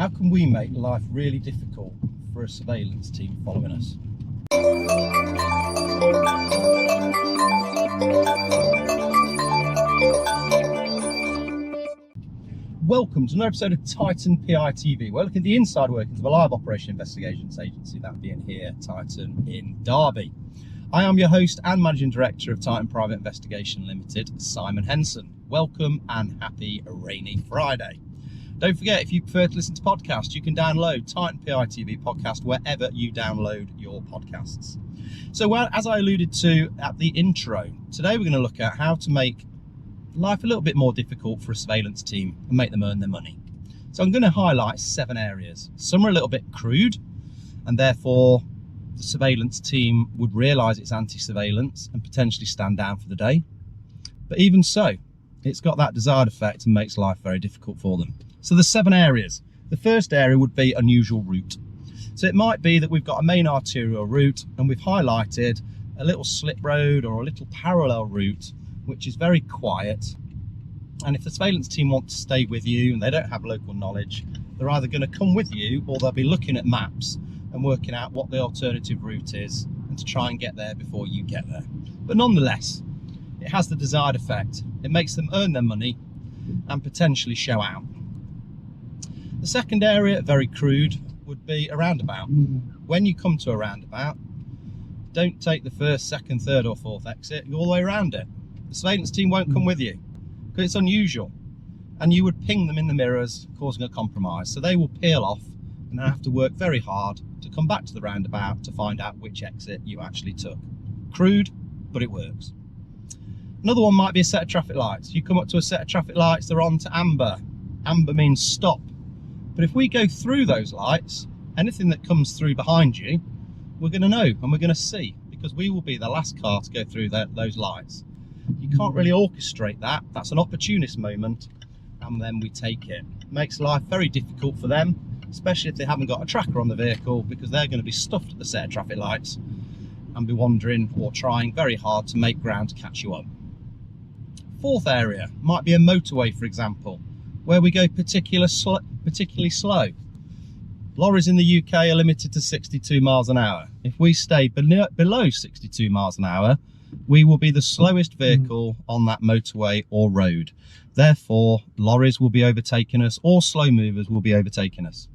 How can we make life really difficult for a surveillance team following us? Welcome to another episode of Titan PI TV. We're looking at the inside workings of a live operation investigations agency, that being here, Titan in Derby. I am your host and Managing Director of Titan Private Investigation Limited, Simon Henson. Welcome and happy rainy Friday. Don't forget, if you prefer to listen to podcasts, you can download Titan PI TV podcast wherever you download your podcasts. So as I alluded to at the intro, today we're going to look at how to make life a little bit more difficult for a surveillance team and make them earn their money. So I'm going to highlight 7 areas. Some are a little bit crude, and therefore the surveillance team would realise it's anti-surveillance and potentially stand down for the day. But even so, it's got that desired effect and makes life very difficult for them. So there's 7 areas. The first area would be unusual route. So it might be that we've got a main arterial route and we've highlighted a little slip road or a little parallel route which is very quiet, and if the surveillance team want to stay with you and they don't have local knowledge, they're either going to come with you or they'll be looking at maps and working out what the alternative route is and to try and get there before you get there. But nonetheless, it has the desired effect. It makes them earn their money and potentially show out. The second area, very crude, would be a roundabout. When you come to a roundabout, don't take the first, second, third or fourth exit, go all the way around it. The surveillance team won't come with you because it's unusual, and you would ping them in the mirrors, causing a compromise. So they will peel off and then have to work very hard to come back to the roundabout to find out which exit you actually took. Crude, but it works. Another one might be a set of traffic lights. You come up to a set of traffic lights, they're on to amber. Amber means stop. But if we go through those lights, anything that comes through behind you, we're going to know and we're going to see, because we will be the last car to go through those lights. You can't really orchestrate that. That's an opportunist moment, and then we take it. Makes life very difficult for them, especially if they haven't got a tracker on the vehicle, because they're going to be stuffed at the set of traffic lights and be wandering or trying very hard to make ground to catch you up. Fourth area might be a motorway, for example, where we go particularly slow. Lorries in the UK are limited to 62 miles an hour. If we stay below 62 miles an hour, we will be the slowest vehicle on that motorway or road. Therefore, lorries will be overtaking us, or slow movers will be overtaking us.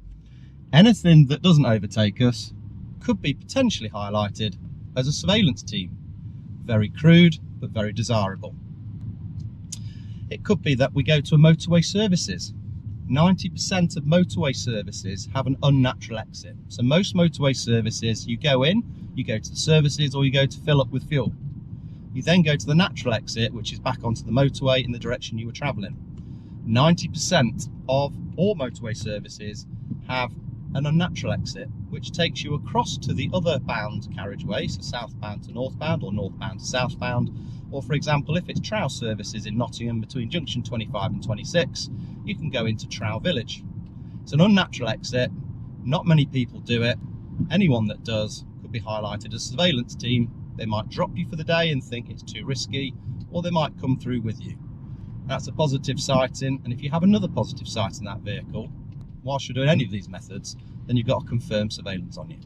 Anything that doesn't overtake us could be potentially highlighted as a surveillance team. Very crude, but very desirable. It could be that we go to a motorway services. 90% of motorway services have an unnatural exit. So most motorway services, you go in, you go to the services, or you go to fill up with fuel. You then go to the natural exit, which is back onto the motorway in the direction you were travelling. 90% of all motorway services have an unnatural exit, which takes you across to the other bound carriageway, so southbound to northbound or northbound to southbound. Or for example, if it's Trow services in Nottingham between junction 25 and 26, you can go into Trow Village. It's an unnatural exit, not many people do it. Anyone that does could be highlighted as a surveillance team. They might drop you for the day and think it's too risky, or they might come through with you. That's a positive sighting, and if you have another positive sight in that vehicle, whilst you're doing any of these methods, then you've got a confirmed surveillance on you.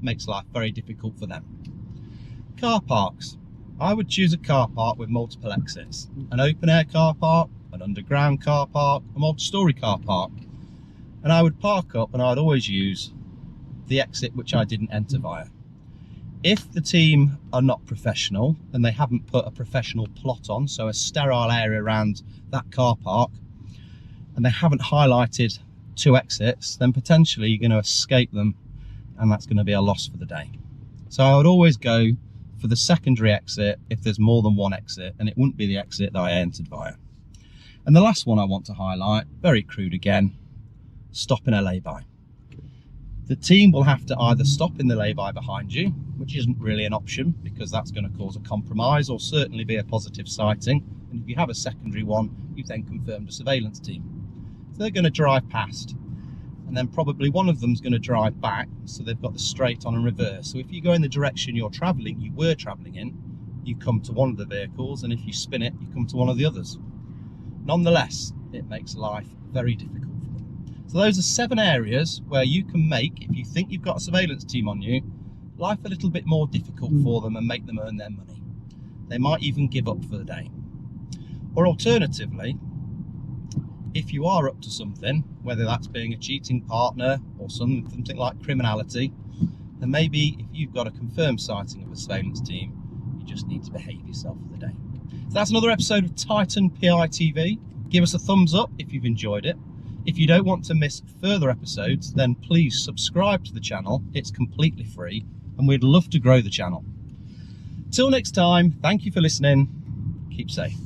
Makes life very difficult for them. Car parks. I would choose a car park with multiple exits. An open air car park, an underground car park, a multi-storey car park. And I would park up and I'd always use the exit which I didn't enter via. If the team are not professional and they haven't put a professional plot on, so a sterile area around that car park, and they haven't highlighted 2 exits, then potentially you're going to escape them, and that's going to be a loss for the day. So I would always go for the secondary exit if there's more than one exit, and it wouldn't be the exit that I entered via. And the last one I want to highlight, very crude again, stopping a lay-by. The team will have to either stop in the lay-by behind you, which isn't really an option because that's going to cause a compromise or certainly be a positive sighting. And if you have a secondary one, you've then confirmed a surveillance team. So they're going to drive past, and then probably one of them's going to drive back, so they've got the straight on and reverse. So if you go in the direction you were travelling in, you come to one of the vehicles, and if you spin it, you come to one of the others. Nonetheless, it makes life very difficult for them. So those are 7 areas where you can make, if you think you've got a surveillance team on you, life a little bit more difficult for them and make them earn their money. They might even give up for the day. Or alternatively, if you are up to something, whether that's being a cheating partner or something like criminality, then maybe if you've got a confirmed sighting of a surveillance team, you just need to behave yourself for the day. So that's another episode of Titan PI TV. Give us a thumbs up if you've enjoyed it. If you don't want to miss further episodes, then please subscribe to the channel. It's completely free and we'd love to grow the channel. Till next time, thank you for listening. Keep safe.